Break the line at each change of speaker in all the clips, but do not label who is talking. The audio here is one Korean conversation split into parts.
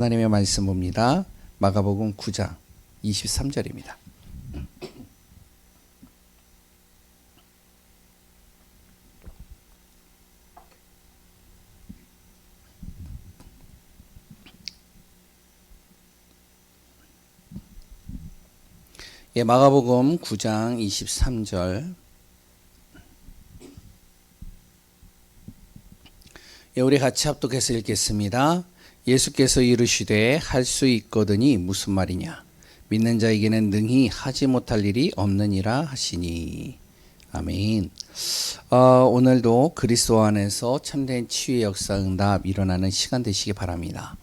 하나님의 말씀 봅니다. 마가복음 9장 23절입니다. 예, 마가복음 9장 23절. 예, 우리 같이 합독해서 읽겠습니다. 예수께서 이르시되 할 수 있거든이 무슨 말이냐? 믿는 자에게는 능히 하지 못할 일이 없느니라 하시니. 아멘. 오늘도 그리스도 안에서 참된 치유의 역사 응답 일어나는 시간 되시기 바랍니다.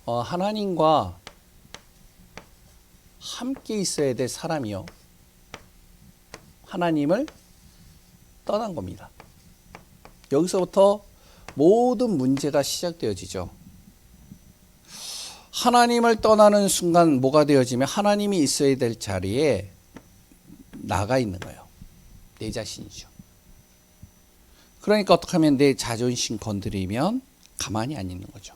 하나님과 함께 있어야 될 사람이요, 하나님을 떠난 겁니다. 여기서부터 모든 문제가 시작되어지죠. 하나님을 떠나는 순간 뭐가 되어지면 하나님이 있어야 될 자리에 나가 있는 거예요. 내 자신이죠. 그러니까 어떻게 하면 내 자존심 건드리면 가만히 안 있는 거죠.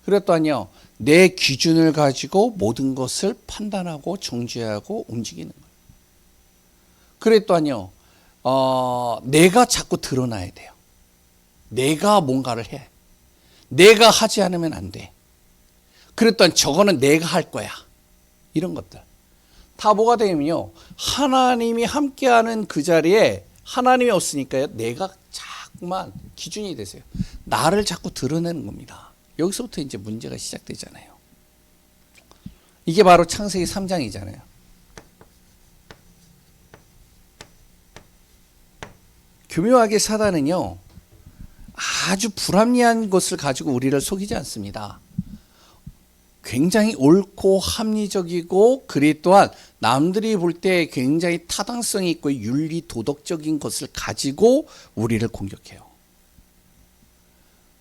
그랬더니요, 내 기준을 가지고 모든 것을 판단하고 정죄하고 움직이는 거예요. 그랬더니요, 내가 자꾸 드러나야 돼요. 내가 뭔가를 해. 내가 하지 않으면 안 돼. 그랬더니 저거는 내가 할 거야. 이런 것들. 다 뭐가 되면요, 하나님이 함께하는 그 자리에 하나님이 없으니까요, 내가 자꾸만 기준이 되세요. 나를 자꾸 드러내는 겁니다. 여기서부터 이제 문제가 시작되잖아요. 이게 바로 창세기 3장이잖아요. 교묘하게 사단은요, 아주 불합리한 것을 가지고 우리를 속이지 않습니다. 굉장히 옳고 합리적이고, 그리 또한 남들이 볼 때 굉장히 타당성이 있고 윤리 도덕적인 것을 가지고 우리를 공격해요.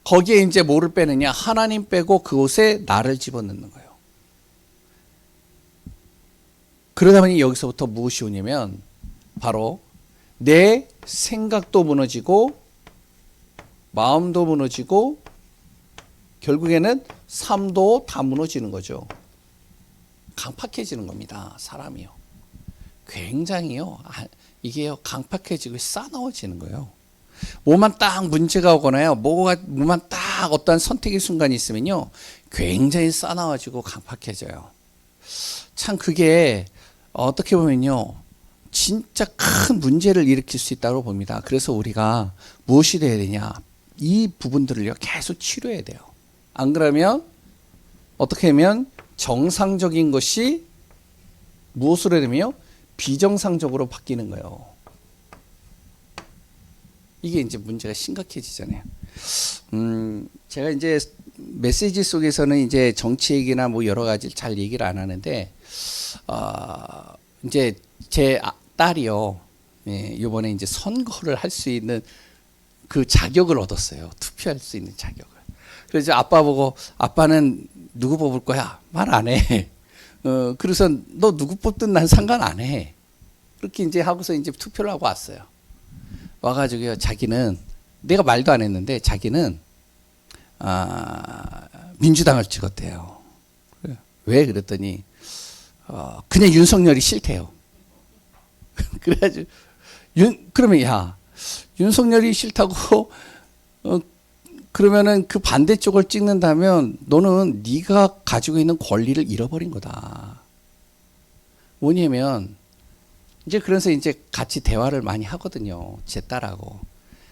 거기에 이제 뭐를 빼느냐? 하나님 빼고 그곳에 나를 집어넣는 거예요. 그러다 보니 여기서부터 무엇이 오냐면 바로 내 생각도 무너지고 마음도 무너지고 결국에는 삶도 다 무너지는 거죠. 강팍해지는 겁니다. 사람이요. 굉장히요. 이게요, 강팍해지고 싸나워지는 거예요. 뭐만 딱 문제가 오거나요, 뭐만 딱 어떤 선택의 순간이 있으면요, 굉장히 싸나워지고 강팍해져요. 참 그게 어떻게 보면요, 진짜 큰 문제를 일으킬 수 있다고 봅니다. 그래서 우리가 무엇이 돼야 되냐? 이 부분들을요, 계속 치료해야 돼요. 안 그러면 어떻게 하면 정상적인 것이 무엇으로 되면요, 비정상적으로 바뀌는 거예요. 이게 이제 문제가 심각해지잖아요. 제가 이제 메시지 속에서는 이제 정치 얘기나 뭐 여러 가지 잘 얘기를 안 하는데, 이제 제 딸이요, 이번에 이제 선거를 할 수 있는 그 자격을 얻었어요. 투표할 수 있는 자격을. 그래서 아빠 보고, 아빠는 누구 뽑을 거야? 말 안 해. 그래서 너 누구 뽑든 난 상관 안 해. 그렇게 이제 하고서 이제 투표를 하고 왔어요. 와가지고요, 자기는, 내가 말도 안 했는데 자기는 민주당을 찍었대요. 왜 그랬더니 그냥 윤석열이 싫대요. 그래가지고 그러면 야, 윤석열이 싫다고 그러면은 그 반대쪽을 찍는다면 너는 네가 가지고 있는 권리를 잃어버린 거다. 뭐냐면 이제 그래서 이제 같이 대화를 많이 하거든요, 제 딸하고.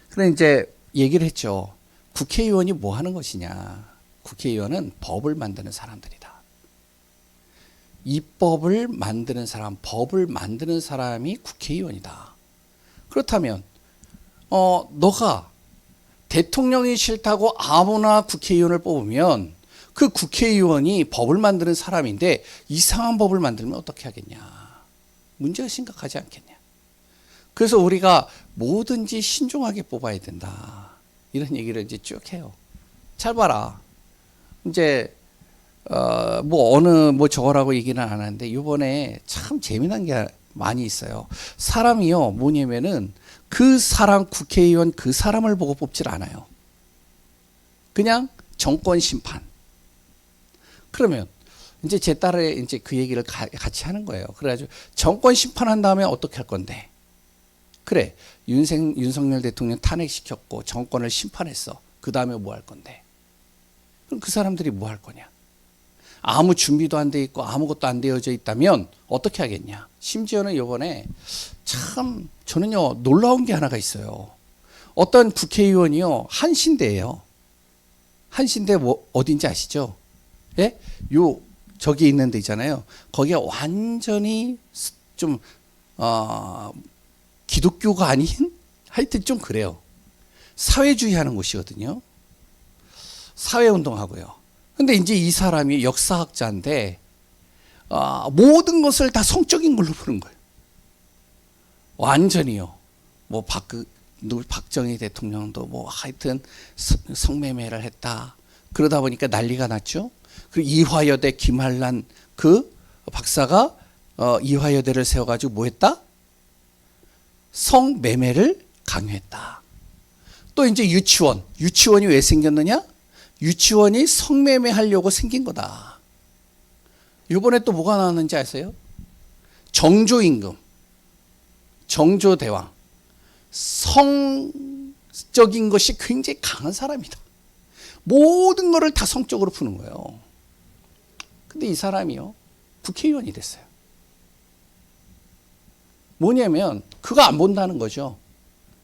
그래 이제 얘기를 했죠. 국회의원이 뭐 하는 것이냐? 국회의원은 법을 만드는 사람들이다. 입법을 만드는 사람, 법을 만드는 사람이 국회의원이다. 그렇다면 너가 대통령이 싫다고 아무나 국회의원을 뽑으면 그 국회의원이 법을 만드는 사람인데 이상한 법을 만들면 어떻게 하겠냐? 문제가 심각하지 않겠냐? 그래서 우리가 뭐든지 신중하게 뽑아야 된다. 이런 얘기를 이제 쭉 해요. 잘 봐라. 이제 뭐 저거라고 얘기는 안 하는데 이번에 참 재미난 게 많이 있어요. 사람이요, 뭐냐면은 그 사람 국회의원 그 사람을 보고 뽑질 않아요. 그냥 정권 심판. 그러면 이제 제 딸에 이제 그 얘기를 같이 하는 거예요. 그래가지고 정권 심판한 다음에 어떻게 할 건데? 그래, 윤석열 대통령 탄핵시켰고 정권을 심판했어. 그 다음에 뭐 할 건데? 그럼 그 사람들이 뭐 할 거냐? 아무 준비도 안 돼 있고 아무것도 안 되어져 있다면 어떻게 하겠냐? 심지어는 이번에 참 저는요 놀라운 게 하나가 있어요. 어떤 국회의원이요 한신대예요. 한신대 뭐 어딘지 아시죠? 예? 요 저기 있는 데 있잖아요. 거기에 완전히 좀 기독교가 아닌 하여튼 좀 그래요. 사회주의 하는 곳이거든요. 사회운동하고요. 근데 이제 이 사람이 역사학자인데 모든 것을 다 성적인 걸로 보는 거예요. 완전히요. 뭐 박정희 대통령도 뭐 하여튼 성매매를 했다. 그러다 보니까 난리가 났죠. 그리고 이화여대 김한란 그 박사가 이화여대를 세워가지고 뭐 했다? 성매매를 강요했다. 또 이제 유치원이 왜 생겼느냐? 유치원이 성매매 하려고 생긴 거다. 이번에 또 뭐가 나왔는지 아세요? 정조임금, 정조대왕, 성적인 것이 굉장히 강한 사람이다. 모든 것을 다 성적으로 푸는 거예요. 근데 이 사람이요, 국회의원이 됐어요. 뭐냐면, 그거 안 본다는 거죠.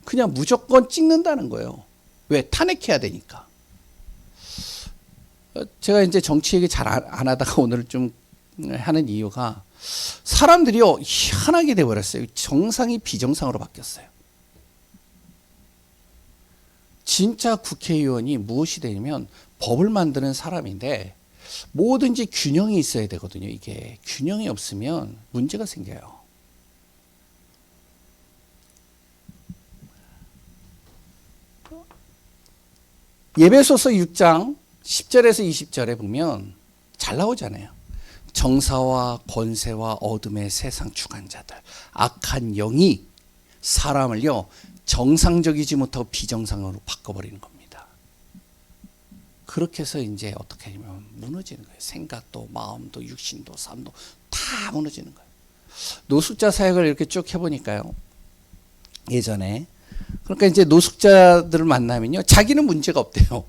그냥 무조건 찍는다는 거예요. 왜? 탄핵해야 되니까. 제가 이제 정치 얘기 잘 안 하다가 오늘 좀 하는 이유가 사람들이요, 희한하게 돼버렸어요. 정상이 비정상으로 바뀌었어요. 진짜 국회의원이 무엇이 되냐면 법을 만드는 사람인데 뭐든지 균형이 있어야 되거든요. 이게 균형이 없으면 문제가 생겨요. 예배소서 6장 10절에서 20절에 보면 잘 나오잖아요. 정사와 권세와 어둠의 세상 주관자들, 악한 영이 사람을요 정상적이지 못하고 비정상으로 바꿔버리는 겁니다. 그렇게 해서 이제 어떻게 하냐면 무너지는 거예요. 생각도 마음도 육신도 삶도 다 무너지는 거예요. 노숙자 사역을 이렇게 쭉 해보니까요. 예전에 그러니까 이제 노숙자들을 만나면요 자기는 문제가 없대요.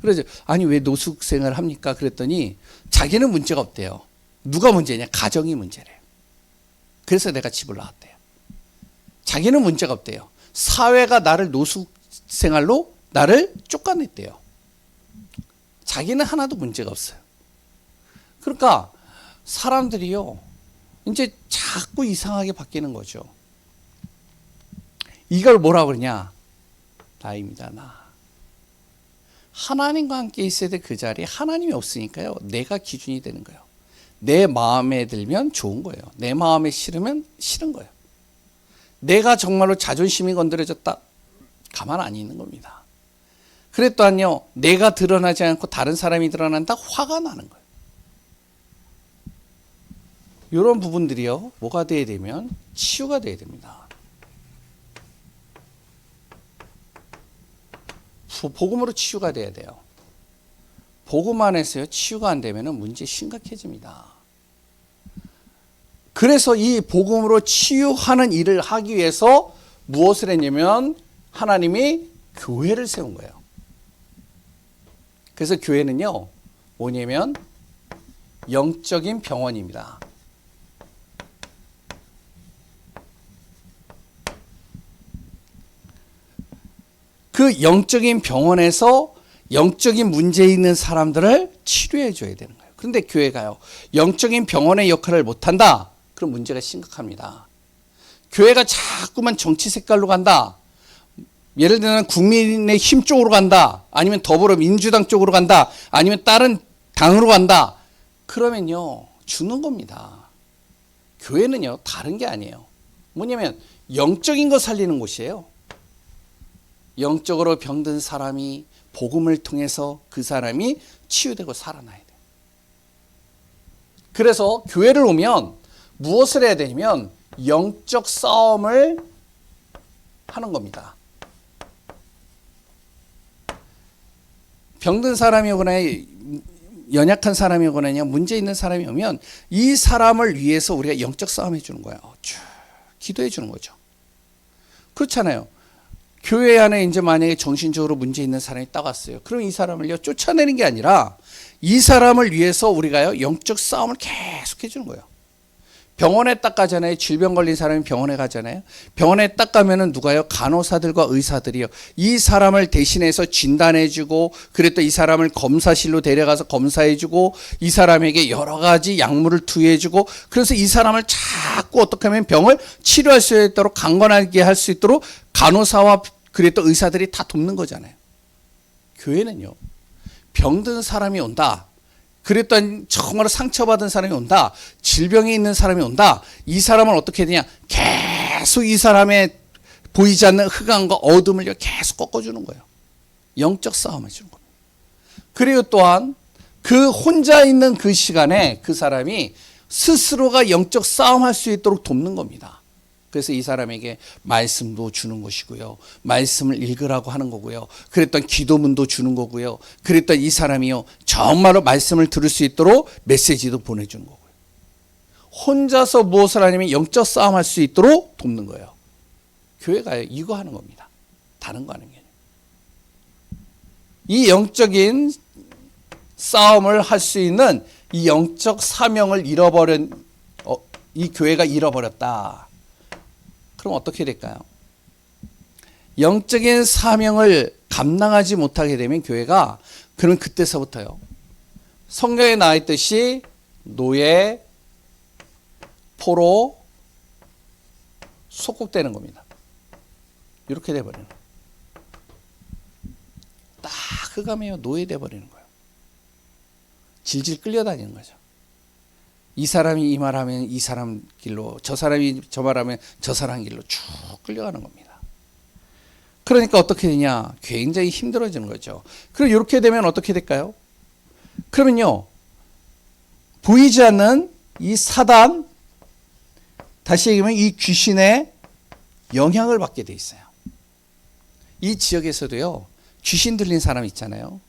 그래서 아니 왜 노숙생을 합니까? 그랬더니 자기는 문제가 없대요. 누가 문제냐? 가정이 문제래요. 그래서 내가 집을 나왔대요. 자기는 문제가 없대요. 사회가 나를 노숙생활로 나를 쫓아냈대요. 자기는 하나도 문제가 없어요. 그러니까 사람들이요 이제 자꾸 이상하게 바뀌는 거죠. 이걸 뭐라고 그러냐? 나입니다. 나. 하나님과 함께 있어야 될 그 자리에 하나님이 없으니까요. 내가 기준이 되는 거예요. 내 마음에 들면 좋은 거예요. 내 마음에 싫으면 싫은 거예요. 내가 정말로 자존심이 건드려졌다. 가만 안 있는 겁니다. 그랬더니요. 내가 드러나지 않고 다른 사람이 드러난다. 화가 나는 거예요. 이런 부분들이요. 뭐가 돼야 되면 치유가 돼야 됩니다. 복음으로 치유가 돼야 돼요. 복음 안에서요 치유가 안 되면 문제 심각해집니다. 그래서 이 복음으로 치유하는 일을 하기 위해서 무엇을 했냐면 하나님이 교회를 세운 거예요. 그래서 교회는요 뭐냐면 영적인 병원입니다. 그 영적인 병원에서 영적인 문제 있는 사람들을 치료해 줘야 되는 거예요. 그런데 교회가요 영적인 병원의 역할을 못한다. 그럼 문제가 심각합니다. 교회가 자꾸만 정치 색깔로 간다. 예를 들면 국민의힘 쪽으로 간다. 아니면 더불어민주당 쪽으로 간다. 아니면 다른 당으로 간다. 그러면요 죽는 겁니다. 교회는요 다른 게 아니에요. 뭐냐면 영적인 거 살리는 곳이에요. 영적으로 병든 사람이 복음을 통해서 그 사람이 치유되고 살아나야 돼요. 그래서 교회를 오면 무엇을 해야 되냐면 영적 싸움을 하는 겁니다. 병든 사람이 오거나 연약한 사람이 오거나 문제 있는 사람이 오면 이 사람을 위해서 우리가 영적 싸움 해주는 거예요. 쭉 기도해 주는 거죠. 그렇잖아요. 교회 안에 이제 만약에 정신적으로 문제 있는 사람이 딱 왔어요. 그럼 이 사람을요 쫓아내는 게 아니라 이 사람을 위해서 우리가요 영적 싸움을 계속 해주는 거예요. 병원에 딱 가잖아요. 질병 걸린 사람이 병원에 가잖아요. 병원에 딱 가면은 누가요? 간호사들과 의사들이요. 이 사람을 대신해서 진단해주고, 그랬더 이 사람을 검사실로 데려가서 검사해주고, 이 사람에게 여러 가지 약물을 투여해주고, 그래서 이 사람을 자꾸 어떻게 하면 병을 치료할 수 있도록 강건하게 할 수 있도록 간호사와 그랬더 의사들이 다 돕는 거잖아요. 교회는요, 병든 사람이 온다. 그랬더니 정말 상처받은 사람이 온다. 질병이 있는 사람이 온다. 이 사람을 어떻게 되냐. 계속 이 사람의 보이지 않는 흑암과 어둠을 계속 꺾어주는 거예요. 영적 싸움을 주는 겁니다. 그리고 또한 그 혼자 있는 그 시간에 그 사람이 스스로가 영적 싸움할 수 있도록 돕는 겁니다. 그래서 이 사람에게 말씀도 주는 것이고요. 말씀을 읽으라고 하는 거고요. 그랬던 기도문도 주는 거고요. 그랬던 이 사람이요. 정말로 말씀을 들을 수 있도록 메시지도 보내주는 거고요. 혼자서 무엇을 하냐면 영적 싸움할 수 있도록 돕는 거예요. 교회가 이거 하는 겁니다. 다른 거 하는 게 아니에요. 이 영적인 싸움을 할 수 있는 이 영적 사명을 잃어버린 이 교회가 잃어버렸다. 그럼 어떻게 될까요? 영적인 사명을 감당하지 못하게 되면 교회가 그럼 그때서부터요. 성경에 나와 있듯이 노예, 포로, 속국되는 겁니다. 이렇게 돼버리는 거예요. 딱 흑암이에요. 노예돼 버리는 거예요. 질질 끌려다니는 거죠. 이 사람이 이 말하면 이 사람 길로, 저 사람이 저 말하면 저 사람 길로 쭉 끌려가는 겁니다. 그러니까 어떻게 되냐? 굉장히 힘들어지는 거죠. 그럼 이렇게 되면 어떻게 될까요? 그러면요, 보이지 않는 이 사단, 다시 얘기하면 이 귀신의 영향을 받게 돼 있어요. 이 지역에서도요, 귀신 들린 사람 있잖아요.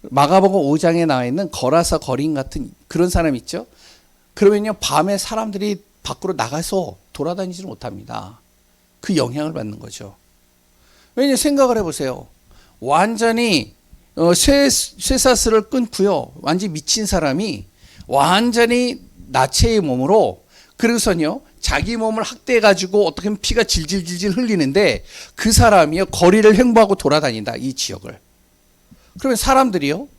마가복음 5장에 나와 있는 거라사 거린 같은 그런 사람 있죠. 그러면요, 밤에 사람들이 밖으로 나가서 돌아다니지를 못합니다. 그 영향을 받는 거죠. 왜냐하면 생각을 해보세요. 완전히 쇠사슬을 끊고요, 완전히 미친 사람이 완전히 나체의 몸으로, 그래서요 자기 몸을 학대해가지고 어떻게 보면 피가 질질질질 흘리는데 그 사람이요 거리를 횡보하고 돌아다닌다, 이 지역을. 그러면 사람들이요,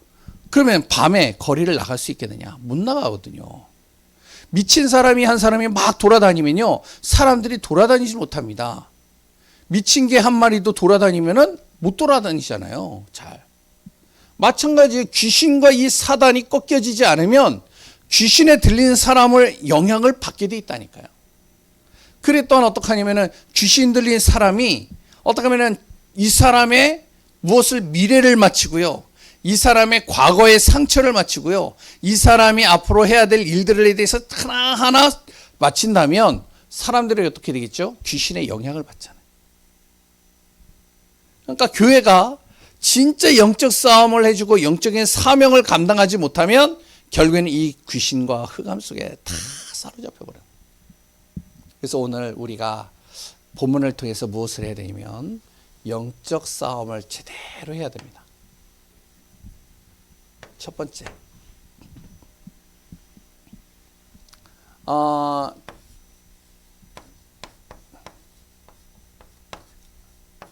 그러면 밤에 거리를 나갈 수 있겠느냐? 못 나가거든요. 미친 사람이 한 사람이 막 돌아다니면요, 사람들이 돌아다니지 못합니다. 미친 개 한 마리도 돌아다니면은 못 돌아다니잖아요. 잘. 마찬가지 귀신과 이 사단이 꺾여지지 않으면 귀신에 들린 사람을 영향을 받게 돼 있다니까요. 그래 또한 어떻게 하냐면은 귀신 들린 사람이 어떻게 하면은 이 사람의 무엇을 미래를 마치고요, 이 사람의 과거의 상처를 마치고요, 이 사람이 앞으로 해야 될 일들에 대해서 하나하나 마친다면 사람들이 어떻게 되겠죠? 귀신의 영향을 받잖아요. 그러니까 교회가 진짜 영적 싸움을 해주고 영적인 사명을 감당하지 못하면 결국에는 이 귀신과 흑암 속에 다 사로잡혀 버려요. 그래서 오늘 우리가 본문을 통해서 무엇을 해야 되냐면 영적 싸움을 제대로 해야 됩니다. 첫 번째,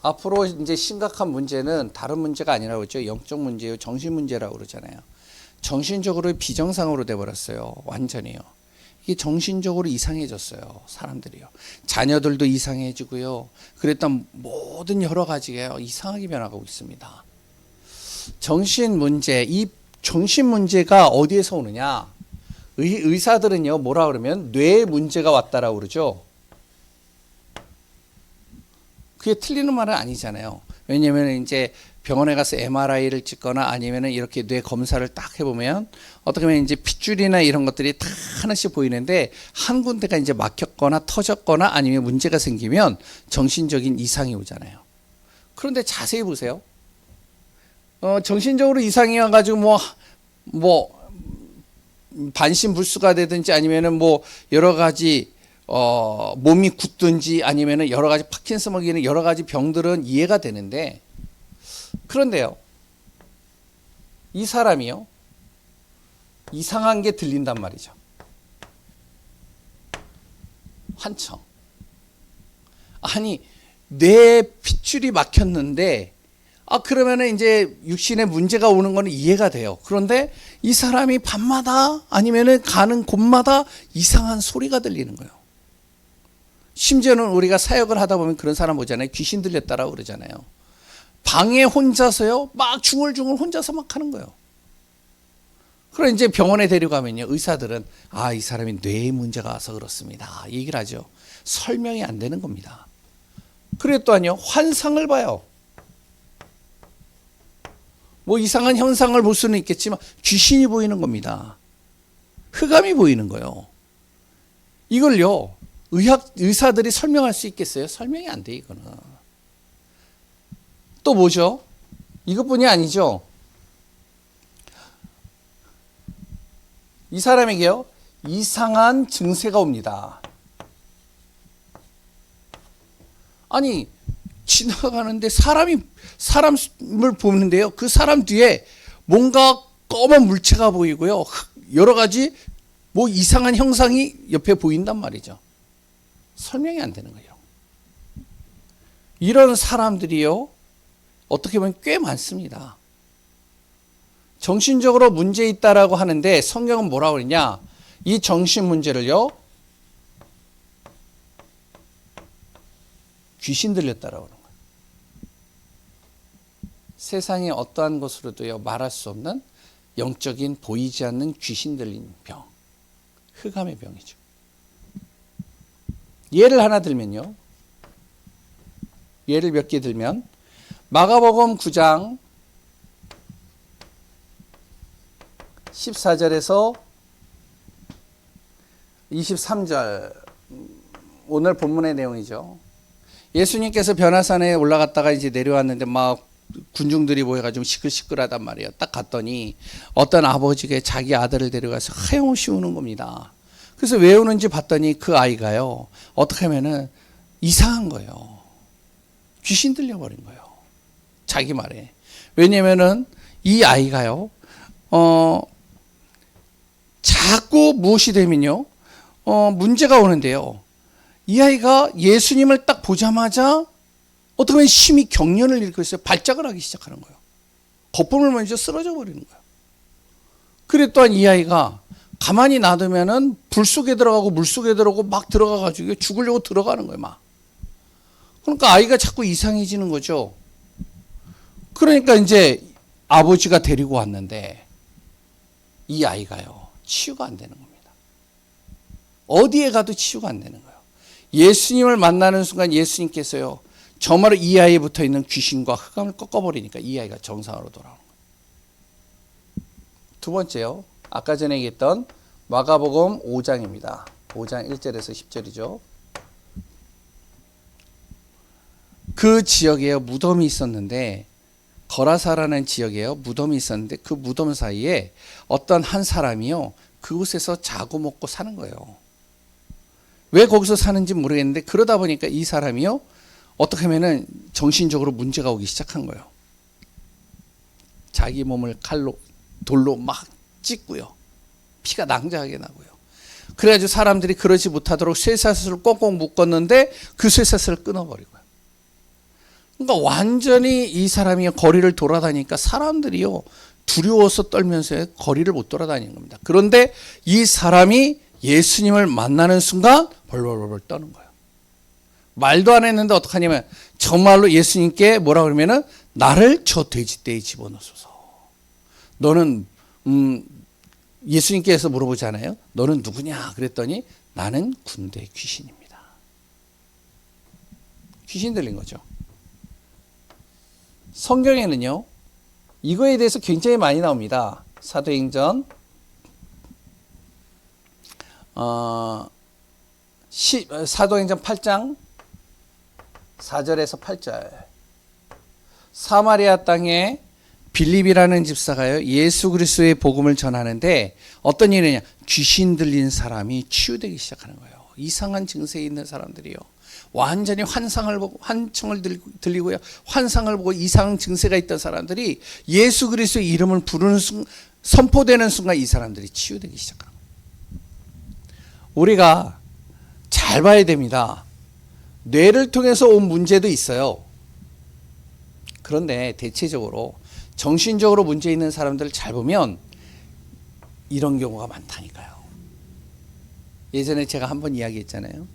앞으로 이제 심각한 문제는 다른 문제가 아니라고 그러죠. 영적 문제요, 정신 문제라고 그러잖아요. 정신적으로 비정상으로 돼버렸어요. 완전히요. 이게 정신적으로 이상해졌어요. 사람들이요. 자녀들도 이상해지고요. 그랬던 모든 여러 가지가 이상하게 변하고 있습니다. 정신 문제, 이 정신 문제가 어디에서 오느냐? 의사들은요, 뭐라 그러면 뇌에 문제가 왔다라고 그러죠. 그게 틀리는 말은 아니잖아요. 왜냐하면 이제 병원에 가서 MRI를 찍거나 아니면 이렇게 뇌 검사를 딱 해보면 어떻게 보면 이제 핏줄이나 이런 것들이 다 하나씩 보이는데 한 군데가 이제 막혔거나 터졌거나 아니면 문제가 생기면 정신적인 이상이 오잖아요. 그런데 자세히 보세요. 정신적으로 이상이 와가지고 뭐 반신불수가 되든지 아니면은 뭐 여러 가지 몸이 굳든지 아니면은 여러 가지 파킨슨 먹이는 여러 가지 병들은 이해가 되는데, 그런데요, 이 사람이요, 이상한 게 들린단 말이죠. 환청. 아니, 뇌 핏줄이 막혔는데, 그러면은 이제 육신에 문제가 오는 거는 이해가 돼요. 그런데 이 사람이 밤마다 아니면은 가는 곳마다 이상한 소리가 들리는 거예요. 심지어는 우리가 사역을 하다 보면 그런 사람 보잖아요. 귀신 들렸다라고 그러잖아요. 방에 혼자서요, 막 중얼중얼 혼자서 막 하는 거예요. 그럼 이제 병원에 데려가면요, 의사들은 이 사람이 뇌에 문제가 와서 그렇습니다, 얘기를 하죠. 설명이 안 되는 겁니다. 그랬더니요, 환상을 봐요. 뭐 이상한 현상을 볼 수는 있겠지만 귀신이 보이는 겁니다. 흑암이 보이는 거예요. 이걸요, 의사들이 설명할 수 있겠어요? 설명이 안 돼, 이거는. 또 뭐죠? 이것뿐이 아니죠. 이 사람에게요, 이상한 증세가 옵니다. 아니, 지나가는데 사람을 보는데요, 그 사람 뒤에 뭔가 검은 물체가 보이고요, 여러 가지 뭐 이상한 형상이 옆에 보인단 말이죠. 설명이 안 되는 거예요. 이런 사람들이요, 어떻게 보면 꽤 많습니다. 정신적으로 문제 있다라고 하는데 성경은 뭐라고 그러냐? 이 정신 문제를요, 귀신 들렸다라고 그러는 거예요. 세상에 어떠한 것으로도요, 말할 수 없는 영적인 보이지 않는 귀신 들린 병, 흑암의 병이죠. 예를 하나 들면요, 예를 몇 개 들면 마가복음 9장 14절에서 23절, 오늘 본문의 내용이죠. 예수님께서 변화산에 올라갔다가 이제 내려왔는데 막 군중들이 모여가지고 시끌시끌하단 말이에요. 딱 갔더니 어떤 아버지가 자기 아들을 데려가서 하염없이 우는 겁니다. 그래서 왜 우는지 봤더니 그 아이가요, 어떻게 하면은 이상한 거예요. 귀신 들려버린 거예요. 자기 말에. 왜냐면은 이 아이가요, 자꾸 무엇이 되면요, 문제가 오는데요, 이 아이가 예수님을 딱 보자마자 어떻게 보면 심히 경련을 일으키고 있어요. 발작을 하기 시작하는 거예요. 거품을 먼저 쓰러져 버리는 거예요. 그래 또한 이 아이가 가만히 놔두면은 불 속에 들어가고 물 속에 들어가고 막 들어가가지고 죽으려고 들어가는 거예요, 막. 그러니까 아이가 자꾸 이상해지는 거죠. 그러니까 이제 아버지가 데리고 왔는데 이 아이가요, 치유가 안 되는 겁니다. 어디에 가도 치유가 안 되는 거예요. 예수님을 만나는 순간 예수님께서요, 정말로 이 아이에 붙어 있는 귀신과 흑암을 꺾어버리니까 이 아이가 정상으로 돌아오는 거예요. 두 번째요, 아까 전에 얘기했던 마가복음 5장입니다. 5장 1절에서 10절이죠. 그 지역에 무덤이 있었는데, 거라사라는 지역에 무덤이 있었는데 그 무덤 사이에 어떤 한 사람이요, 그곳에서 자고 먹고 사는 거예요. 왜 거기서 사는지 모르겠는데 그러다 보니까 이 사람이요, 어떻게 하면은 정신적으로 문제가 오기 시작한 거예요. 자기 몸을 돌로 막 찢고요, 피가 낭자하게 나고요. 그래가지고 사람들이 그러지 못하도록 쇠사슬을 꽁꽁 묶었는데 그 쇠사슬을 끊어버리고요. 그러니까 완전히 이 사람이 거리를 돌아다니니까 사람들이요, 두려워서 떨면서 거리를 못 돌아다니는 겁니다. 그런데 이 사람이 예수님을 만나는 순간 벌벌벌 떠는 거예요. 말도 안 했는데 어떡하냐면 정말로 예수님께 뭐라 그러면은, 나를 저 돼지떼에 집어넣으소서. 너는 예수님께서 물어보잖아요. 너는 누구냐? 그랬더니 나는 군대 귀신입니다. 귀신 들린 거죠. 성경에는요, 이거에 대해서 굉장히 많이 나옵니다. 사도행전 사도행전 8장 4절에서 8절. 사마리아 땅에 빌립이라는 집사가요, 예수 그리스도의 복음을 전하는데 어떤 일이냐, 귀신 들린 사람이 치유되기 시작하는 거예요. 이상한 증세에 있는 사람들이요, 완전히 환상을 보고, 환청을 들리고요, 환상을 보고 이상한 증세가 있던 사람들이 예수 그리스도의 이름을 부르는 순간, 선포되는 순간 이 사람들이 치유되기 시작하는 거예요. 우리가 잘 봐야 됩니다. 뇌를 통해서 온 문제도 있어요. 그런데 대체적으로 정신적으로 문제 있는 사람들을 잘 보면 이런 경우가 많다니까요. 예전에 제가 한번 이야기했잖아요.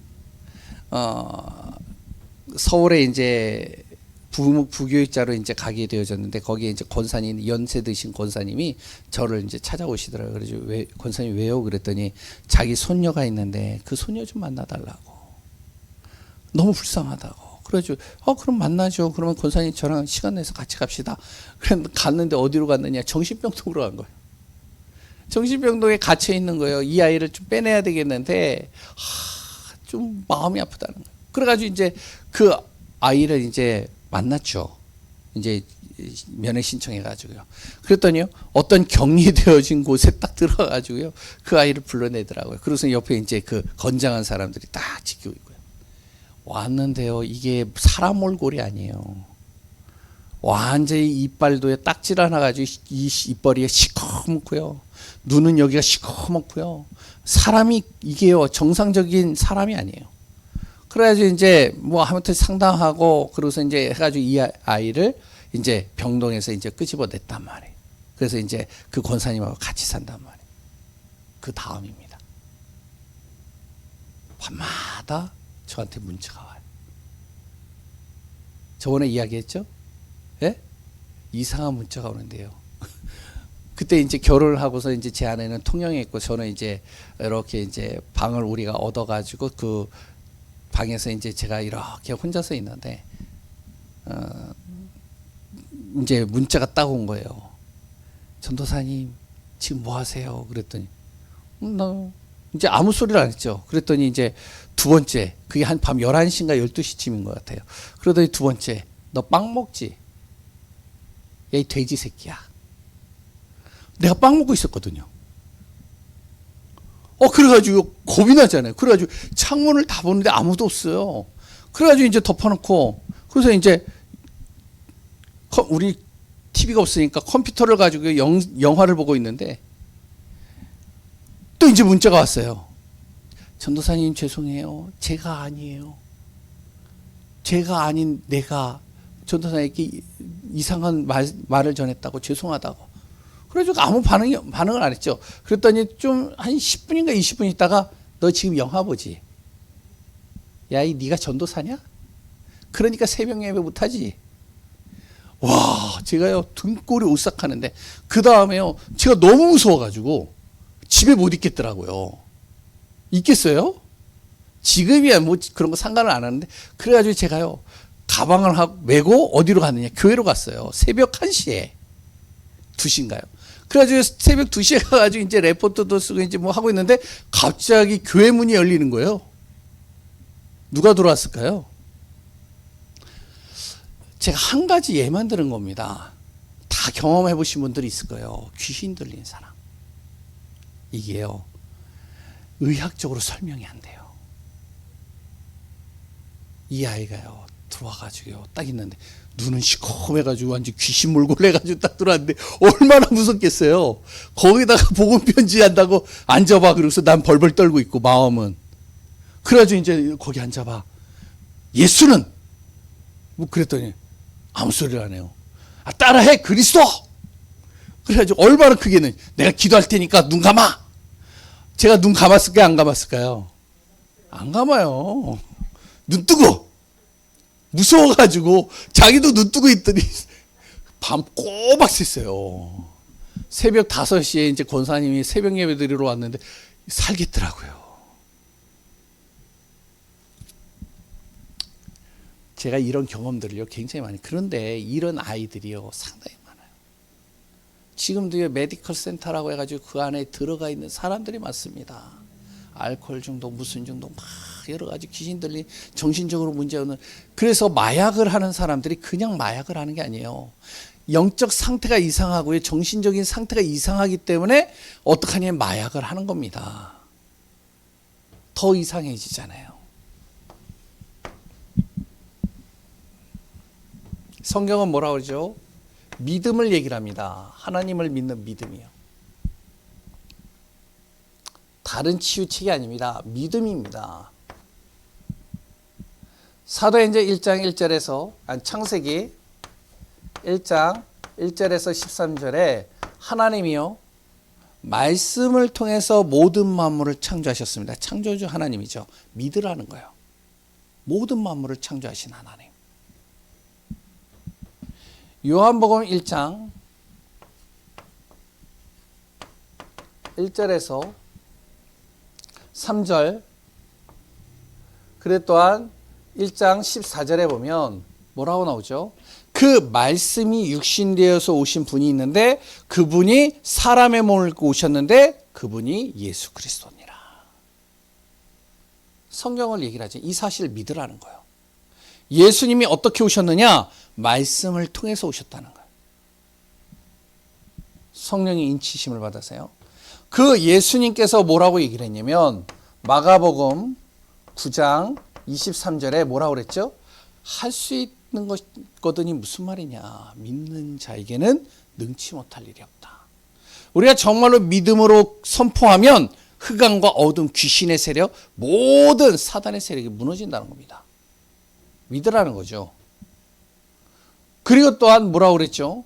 서울에 이제 부교육자로 이제 가게 되어졌는데, 거기에 이제 권사님, 연세 드신 권사님이 저를 이제 찾아오시더라고요. 그래서 왜, 권사님 왜요? 그랬더니 자기 손녀가 있는데 그 손녀 좀 만나달라고. 너무 불쌍하다고. 그래가지고 그럼 만나죠. 그러면 권사님 저랑 시간 내서 같이 갑시다. 그랬는데 갔는데 어디로 갔느냐? 정신병동으로 간 거예요. 정신병동에 갇혀 있는 거예요. 이 아이를 좀 빼내야 되겠는데 좀 마음이 아프다는 거예요. 그래가지고 이제 그 아이를 이제 만났죠. 이제 면회 신청해가지고요. 그랬더니요, 어떤 격리되어진 곳에 딱 들어가가지고요, 그 아이를 불러내더라고요. 그래서 옆에 이제 그 건장한 사람들이 딱 지키고 있고요. 왔는데요, 이게 사람 몰골이 아니에요. 완전히 이빨도에 딱질 하나 가지고 이 이빨이 시커멓고요, 눈은 여기가 시커멓고요. 사람이 이게요, 정상적인 사람이 아니에요. 그래가지고 이제 뭐 아무튼 상담하고 그러고서 이제 해가지고 이 아이를 이제 병동에서 이제 끄집어냈단 말이에요. 그래서 이제 그 권사님하고 같이 산단 말이에요. 그 다음입니다. 밤마다 저한테 문자가 와요. 저번에 이야기했죠? 예? 이상한 문자가 오는데요. 그때 이제 결혼을 하고서 이제 제 아내는 통영에 있고 저는 이제 이렇게 이제 방을 우리가 얻어가지고 그 방에서 이제 제가 이렇게 혼자서 있는데 이제 문자가 딱 온 거예요. 전도사님 지금 뭐 하세요? 그랬더니 나 이제 아무 소리를 안 했죠. 그랬더니 이제 두 번째, 그게 한 밤 11시인가 12시쯤인 것 같아요. 그러더니 두 번째, 너 빵 먹지? 야, 이 돼지 새끼야. 내가 빵 먹고 있었거든요. 그래가지고 겁이 나잖아요. 그래가지고 창문을 다 보는데 아무도 없어요. 그래가지고 이제 덮어놓고, 그래서 이제 우리 TV가 없으니까 컴퓨터를 가지고 영화를 보고 있는데 또 이제 문자가 왔어요. 전도사님 죄송해요. 제가 아니에요. 제가 아닌 내가 전도사님께 이상한 말을 전했다고 죄송하다고. 그래가지고 아무 반응을 안 했죠. 그랬더니 좀 한 10분인가 20분 있다가 너 지금 영화 보지? 야, 네가 전도사냐? 그러니까 새벽 예배 못하지. 와, 제가요 등골이 오싹하는데 그 다음에요 제가 너무 무서워가지고 집에 못 있겠더라고요. 있겠어요? 지금이야 뭐 그런 거 상관을 안 하는데, 그래가지고 제가요 가방을 메고 어디로 갔느냐, 교회로 갔어요. 새벽 1시에 2시인가요? 그래가지고 새벽 2시에 가가지고 이제 레포트도 쓰고 이제 뭐 하고 있는데 갑자기 교회 문이 열리는 거예요. 누가 들어왔을까요? 제가 한 가지 예만 들은 겁니다. 다 경험해 보신 분들이 있을 거예요. 귀신 들린 사람. 이게요, 의학적으로 설명이 안 돼요. 이 아이가요, 들어와가지고요, 딱 있는데, 눈은 시커매가지고 완전 귀신 몰골 해가지고 딱 들어왔는데, 얼마나 무섭겠어요. 거기다가 복음 편지한다고 앉아봐. 그래서 난 벌벌 떨고 있고, 마음은. 그래가지고 이제 거기 앉아봐. 예수는! 뭐 그랬더니, 아무 소리를 안 해요. 따라해! 그리스도! 그래가지고 얼마나 크게는, 내가 기도할 테니까 눈 감아! 제가 눈 감았을까요? 안 감았을까요? 안 감아요. 눈 뜨고! 무서워가지고 자기도 눈 뜨고 있더니 밤 꼬박 샜어요. 새벽 5시에 이제 권사님이 새벽 예배 드리러 왔는데 살겠더라고요. 제가 이런 경험들을요 굉장히 많이, 그런데 이런 아이들이요 상당히 많아요. 지금도 메디컬 센터라고 해가지고 그 안에 들어가 있는 사람들이 많습니다. 알코올 중독, 무슨 중독, 막 여러 가지 귀신 들린 정신적으로 문제 없는. 그래서 마약을 하는 사람들이 그냥 마약을 하는 게 아니에요. 영적 상태가 이상하고요. 정신적인 상태가 이상하기 때문에 어떡하냐, 마약을 하는 겁니다. 더 이상해지잖아요. 성경은 뭐라 그러죠? 믿음을 얘기를 합니다. 하나님을 믿는 믿음이요. 다른 치유책이 아닙니다. 믿음입니다. 사도행전 1장 1절에서 창세기 1장 1절에서 13절에 하나님이요 말씀을 통해서 모든 만물을 창조하셨습니다. 창조주 하나님이죠. 믿으라는 거예요. 모든 만물을 창조하신 하나님. 요한복음 1장 1절에서 3절, 그래 또한 1장 14절에 보면 뭐라고 나오죠? 그 말씀이 육신되어서 오신 분이 있는데 그분이 사람의 몸을 입고 오셨는데 그분이 예수 그리스도니라. 성경을 얘기를 하죠. 이 사실을 믿으라는 거예요. 예수님이 어떻게 오셨느냐? 말씀을 통해서 오셨다는 거예요. 성령의 인치심을 받아서요. 그 예수님께서 뭐라고 얘기를 했냐면 마가복음 9장 23절에 뭐라고 그랬죠? 할 수 있는 것거든이 무슨 말이냐? 믿는 자에게는 능치 못할 일이 없다. 우리가 정말로 믿음으로 선포하면 흑암과 어둠, 귀신의 세력, 모든 사단의 세력이 무너진다는 겁니다. 믿으라는 거죠. 그리고 또한 뭐라고 그랬죠?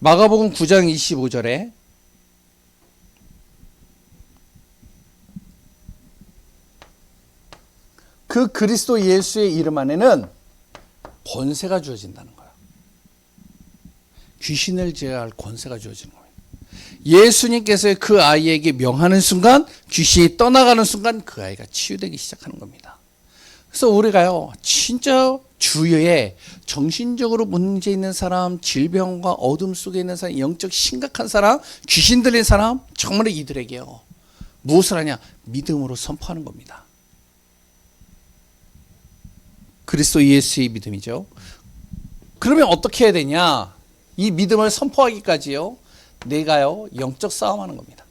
마가복음 9장 25절에 그 그리스도 예수의 이름 안에는 권세가 주어진다는 거예요. 귀신을 제어할 권세가 주어지는 거예요. 예수님께서 그 아이에게 명하는 순간, 귀신이 떠나가는 순간 그 아이가 치유되기 시작하는 겁니다. 그래서 우리가요, 진짜 주위에 정신적으로 문제 있는 사람, 질병과 어둠 속에 있는 사람, 영적 심각한 사람, 귀신 들린 사람, 정말 이들에게요, 무엇을 하냐? 믿음으로 선포하는 겁니다. 그리스도 예수의 믿음이죠. 그러면 어떻게 해야 되냐? 이 믿음을 선포하기까지요, 내가요, 영적 싸움하는 겁니다.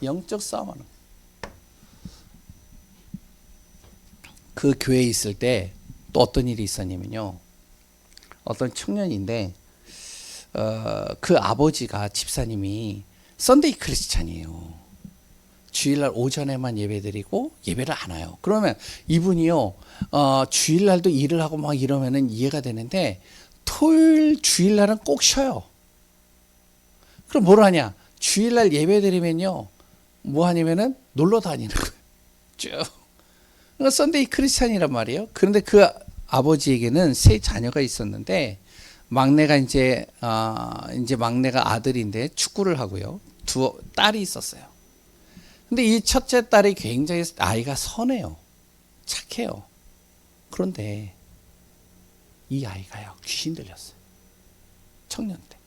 영적 싸움하는 거예요. 그 교회에 있을 때 또 어떤 일이 있었냐면요, 어떤 청년인데 그 아버지가, 집사님이 썬데이 크리스찬이에요. 주일날 오전에만 예배드리고 예배를 안 와요. 그러면 이분이요, 주일날도 일을 하고 막 이러면은 이해가 되는데 토요일 주일날은 꼭 쉬어요. 그럼 뭘 하냐? 주일날 예배드리면요, 뭐 하냐면은 놀러 다니는 거예요. 쭉. 그러니까 썬데이 크리스찬이란 말이에요. 그런데 그 아버지에게는 세 자녀가 있었는데 막내가 이제 막내가 아들인데 축구를 하고요. 두 딸이 있었어요. 근데 이 첫째 딸이 굉장히 아이가 선해요. 착해요. 그런데 이 아이가요, 귀신 들렸어요. 청년 때.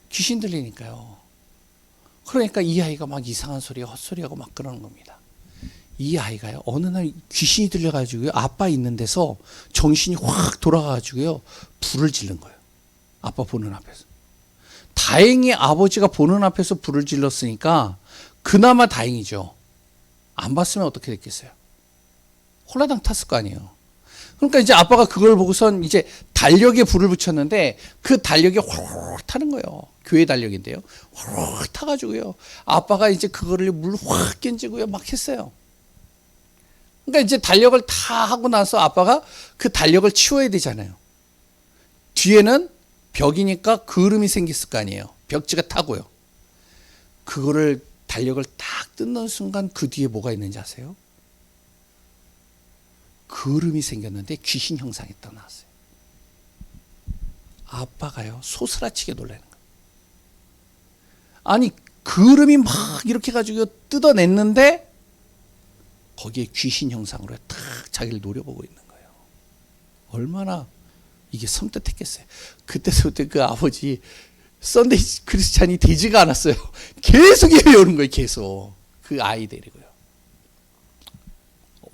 귀신 들리니까요. 그러니까 이 아이가 막 이상한 소리, 헛소리하고 막 그러는 겁니다. 이 아이가요, 어느 날 귀신이 들려가지고요, 아빠 있는 데서 정신이 확 돌아가가지고요, 불을 지른 거예요. 아빠 보는 앞에서. 다행히 아버지가 보는 앞에서 불을 질렀으니까 그나마 다행이죠. 안 봤으면 어떻게 됐겠어요? 홀라당 탔을 거 아니에요. 그러니까 이제 아빠가 그걸 보고선 이제 달력에 불을 붙였는데 그 달력이 확 타는 거예요. 교회 달력인데요. 확 타가지고요, 아빠가 이제 그거를 물 확 끼얹고요, 막 했어요. 그러니까 이제 달력을 다 하고 나서 아빠가 그 달력을 치워야 되잖아요. 뒤에는 벽이니까 그을음이 생겼을 거 아니에요. 벽지가 타고요. 그거를 달력을 딱 뜯는 순간 그 뒤에 뭐가 있는지 아세요? 그을음이 생겼는데 귀신 형상이 떠나왔어요. 아빠가요, 소스라치게 놀라는 거예요. 아니, 그을음이 막 이렇게 가지고 뜯어냈는데 거기에 귀신 형상으로 딱 자기를 노려보고 있는 거예요. 얼마나 이게 섬뜩했겠어요. 그때부터 그 아버지 썬데이 크리스찬이 되지가 않았어요. 계속 예배 오는 거예요. 계속. 그 아이 데리고요.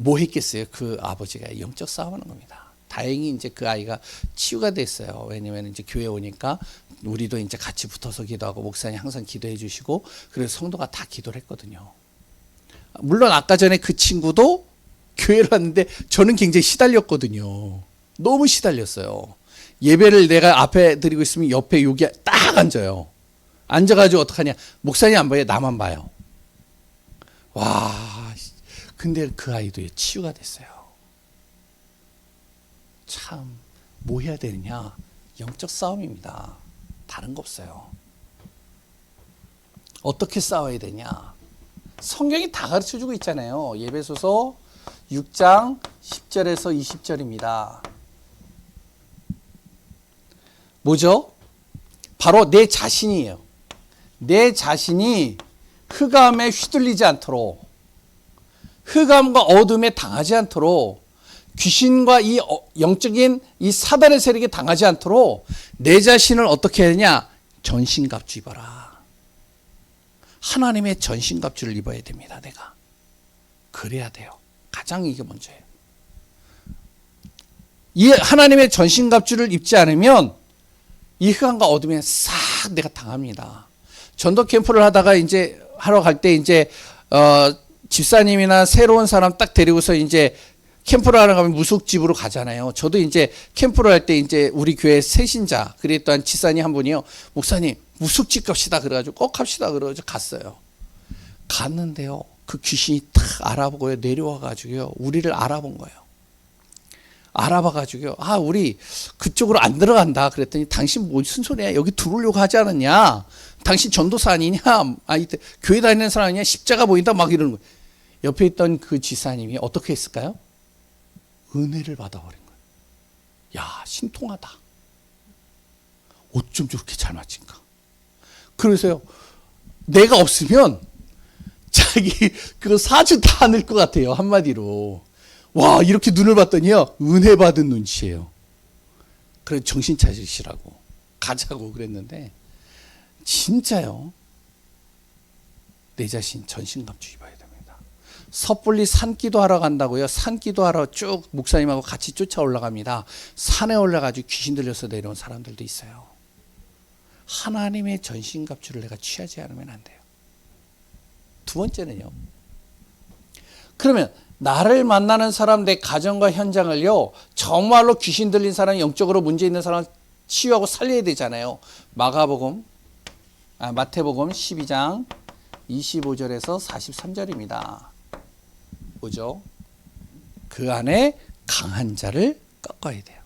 뭐 했겠어요? 그 아버지가 영적 싸움하는 겁니다. 다행히 이제 그 아이가 치유가 됐어요. 왜냐면 이제 교회 오니까 우리도 이제 같이 붙어서 기도하고 목사님 항상 기도해 주시고 그래서 성도가 다 기도를 했거든요. 물론 아까 전에 그 친구도 교회를 왔는데 저는 굉장히 시달렸거든요. 너무 시달렸어요. 예배를 내가 앞에 드리고 있으면 옆에 여기 딱 앉아요. 앉아가지고 어떡하냐. 목사님 안 봐요. 나만 봐요. 와, 근데 그 아이도 치유가 됐어요. 참, 뭐 해야 되느냐? 영적 싸움입니다. 다른 거 없어요. 어떻게 싸워야 되냐? 성경이 다 가르쳐 주고 있잖아요. 예배소서 6장 10절에서 20절입니다. 뭐죠? 바로 내 자신이에요. 내 자신이 흑암에 휘둘리지 않도록, 흑암과 어둠에 당하지 않도록, 귀신과 이 영적인 이 사단의 세력에 당하지 않도록 내 자신을 어떻게 해야 되냐? 전신갑주 입어라. 하나님의 전신갑주를 입어야 됩니다. 내가. 그래야 돼요. 가장 이게 먼저예요. 이 하나님의 전신갑주를 입지 않으면 이 흑암과 어둠에 싹 내가 당합니다. 전도 캠프를 하다가 이제 하러 갈 때 이제 집사님이나 새로운 사람 딱 데리고서 이제 캠프를 하러 가면 무속집으로 가잖아요. 저도 이제 캠프를 할 때 이제 우리 교회 새신자 그랬던 집사님 한 분이요. 목사님 무속집 갑시다 그래가지고 꼭 갑시다 그래가지고 갔어요. 갔는데요. 그 귀신이 탁 알아보고요. 내려와가지고요. 우리를 알아본 거예요. 알아봐가지고요. 아, 우리 그쪽으로 안 들어간다. 그랬더니 당신 무슨 소리야? 여기 들어오려고 하지 않았냐? 당신 전도사 아니냐? 아, 이때 교회 다니는 사람 아니냐? 십자가 보인다? 막 이러는 거예요. 옆에 있던 그 지사님이 어떻게 했을까요? 은혜를 받아버린 거예요. 야, 신통하다. 어쩜 저렇게 잘 맞힌가? 그래서요, 내가 없으면 자기 그거 사주 다 낼 것 같아요. 한마디로. 와, 이렇게 눈을 봤더니요, 은혜 받은 눈치예요. 그래서 정신 차리시라고 가자고 그랬는데 진짜요. 내 자신 전신갑주 입어야 됩니다. 섣불리 산기도 하러 간다고요. 산기도 하러 쭉 목사님하고 같이 쫓아 올라갑니다. 산에 올라가지고 귀신 들려서 내려온 사람들도 있어요. 하나님의 전신갑주를 내가 취하지 않으면 안 돼요. 두 번째는요. 그러면 나를 만나는 사람, 내 가정과 현장을요, 정말로 귀신 들린 사람, 영적으로 문제 있는 사람 치유하고 살려야 되잖아요. 마태복음 12장 25절에서 43절입니다. 뭐죠? 그 안에 강한 자를 꺾어야 돼요.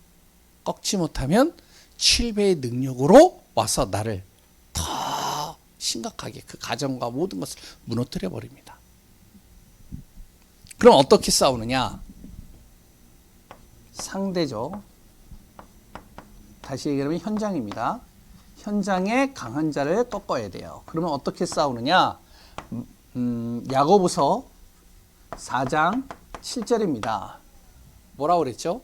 꺾지 못하면 7배의 능력으로 와서 나를 더 심각하게 그 가정과 모든 것을 무너뜨려 버립니다. 그럼 어떻게 싸우느냐? 상대죠. 다시 얘기하면 현장입니다. 현장에 강한 자를 꺾어야 돼요. 그러면 어떻게 싸우느냐? 야고보서 4장 7절입니다. 뭐라고 그랬죠?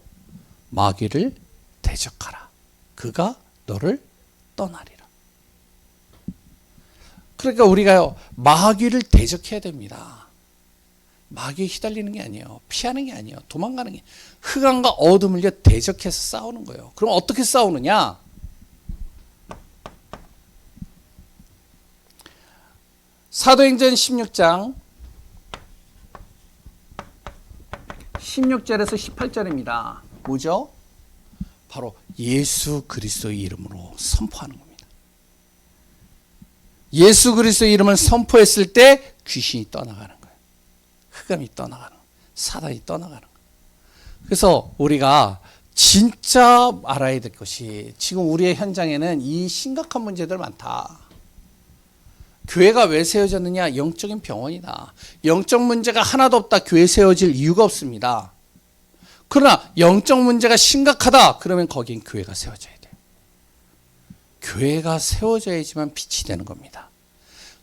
마귀를 대적하라. 그가 너를 떠나리라. 그러니까 우리가요, 마귀를 대적해야 됩니다. 마귀에 휘달리는 게 아니에요. 피하는 게 아니에요. 도망가는 게. 흑암과 어둠을 대적해서 싸우는 거예요. 그럼 어떻게 싸우느냐? 사도행전 16장 16절에서 18절입니다. 뭐죠? 바로 예수 그리스도의 이름으로 선포하는 겁니다. 예수 그리스도의 이름을 선포했을 때 귀신이 떠나가는 거예요. 흑암이 떠나가는 거예요. 사단이 떠나가는 거예요. 그래서 우리가 진짜 알아야 될 것이 지금 우리의 현장에는 이 심각한 문제들 많다. 교회가 왜 세워졌느냐? 영적인 병원이다. 영적 문제가 하나도 없다. 교회 세워질 이유가 없습니다. 그러나 영적 문제가 심각하다. 그러면 거긴 교회가 세워져야 돼요. 교회가 세워져야지만 빛이 되는 겁니다.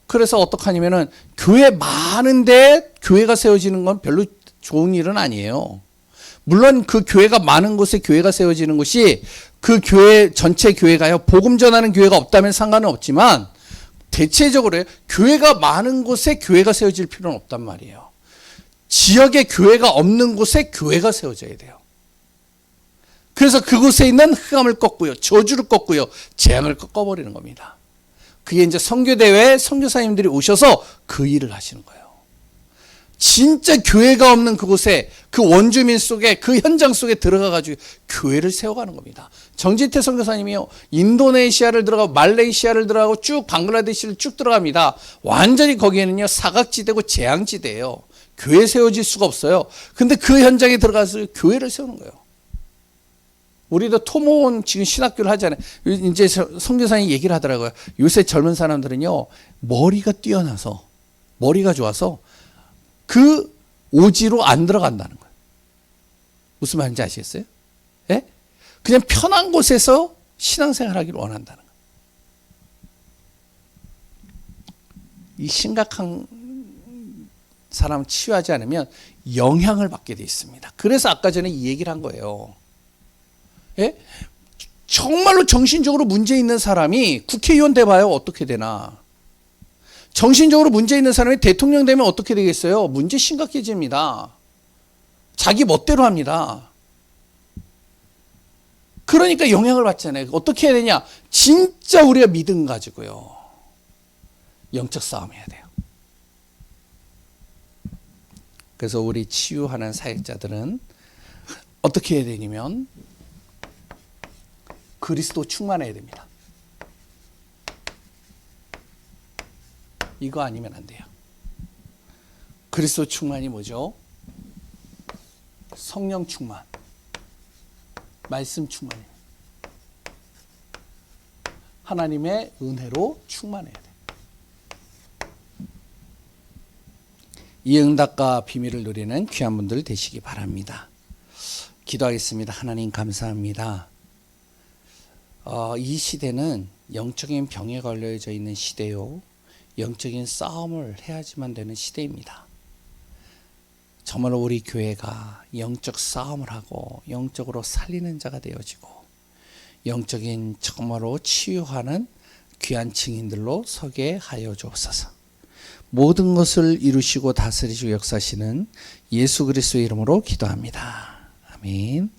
그래서 어떡하냐면은 교회 많은데 교회가 세워지는 건 별로 좋은 일은 아니에요. 물론 그 교회가 많은 곳에 교회가 세워지는 것이 그 교회 전체 교회가요 복음 전하는 교회가 없다면 상관은 없지만 대체적으로 교회가 많은 곳에 교회가 세워질 필요는 없단 말이에요. 지역에 교회가 없는 곳에 교회가 세워져야 돼요. 그래서 그곳에 있는 흑암을 꺾고요, 저주를 꺾고요, 재앙을 꺾어버리는 겁니다. 그게 이제 선교대회에 선교사님들이 오셔서 그 일을 하시는 거예요. 진짜 교회가 없는 그곳에, 그 원주민 속에, 그 현장 속에 들어가가지고 교회를 세워가는 겁니다. 정지태 선교사님이요, 인도네시아를 들어가고 말레이시아를 들어가고 쭉 방글라데시를 쭉 들어갑니다. 완전히 거기에는요 사각지대고 재앙지대예요. 교회 세워질 수가 없어요. 근데 그 현장에 들어가서 교회를 세우는 거예요. 우리도 토모원 지금 신학교를 하잖아요. 이제 선교사님이 얘기를 하더라고요. 요새 젊은 사람들은요 머리가 뛰어나서, 머리가 좋아서 그 오지로 안 들어간다는 거예요. 무슨 말인지 아시겠어요? 예? 그냥 편한 곳에서 신앙생활하기를 원한다는 거예요. 이 심각한 사람 치유하지 않으면 영향을 받게 돼 있습니다. 그래서 아까 전에 이 얘기를 한 거예요. 예? 정말로 정신적으로 문제 있는 사람이 국회의원 돼봐요. 어떻게 되나. 정신적으로 문제 있는 사람이 대통령 되면 어떻게 되겠어요? 문제 심각해집니다. 자기 멋대로 합니다. 그러니까 영향을 받잖아요. 어떻게 해야 되냐? 진짜 우리가 믿음 가지고요, 영적 싸움 해야 돼요. 그래서 우리 치유하는 사역자들은 어떻게 해야 되냐면 그리스도 충만해야 됩니다. 이거 아니면 안 돼요. 그리스도 충만이 뭐죠? 성령 충만, 말씀 충만이에요. 하나님의 은혜로 충만해야 돼요. 이 응답과 비밀을 누리는 귀한 분들 되시기 바랍니다. 기도하겠습니다. 하나님 감사합니다. 이 시대는 영적인 병에 걸려져 있는 시대요, 영적인 싸움을 해야지만 되는 시대입니다. 정말로 우리 교회가 영적 싸움을 하고 영적으로 살리는 자가 되어지고 영적인 정말로 치유하는 귀한 증인들로 서게 하여 주옵소서. 모든 것을 이루시고 다스리시고 역사하시는 예수 그리스도의 이름으로 기도합니다. 아멘.